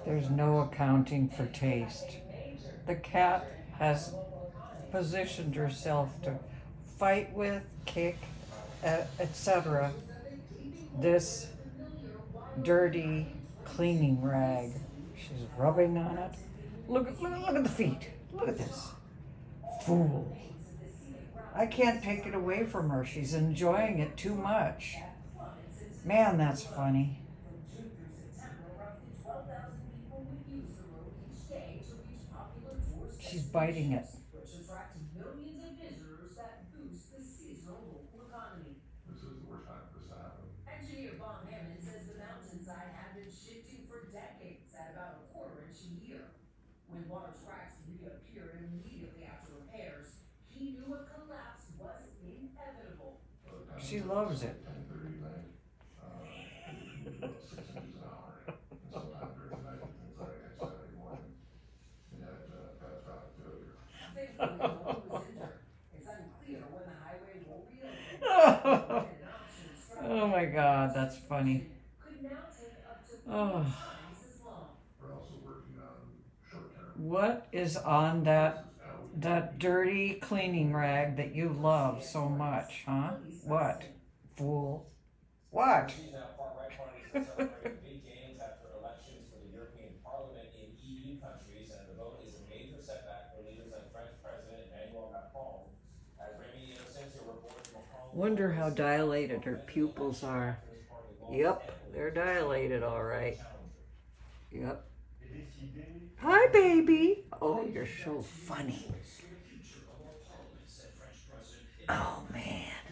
There's no accounting for taste. The cat has positioned herself to fight with, kick, etc. this dirty cleaning rag. She's rubbing on it. Look at the feet. Look at this. Fool. I can't take it away from her. She's enjoying it too much. Man, that's funny. She's biting it. This is the worst time for this to happen. Engineer Bob Hammond says the mountainside had been shifting for decades at about a quarter-inch a year. When water tracks reappeared immediately after repairs, he knew a collapse was inevitable. She loves it. 10:30 night, 6 inches an hour. And sometime during the night, things like Saturday morning, it had catastrophic failure. Thankfully, no one was injured. It's unclear when the highway will reopen. Oh my God, that's funny. Could now take up to 3 Oh. times as long. We're also working on short-term. What is on that dirty cleaning rag that you love so much, huh? What? Fool. What? Now, far-right parties are celebrating big gains after elections for the European Parliament in EU countries, and the vote is a major setback for leaders like French President Emmanuel Macron. As Remy Inocencio reports, Macron... Wonder how dilated her pupils are. Yep, they're dilated, all right. Yep. Hi, baby. Oh, you're so funny. Oh, man.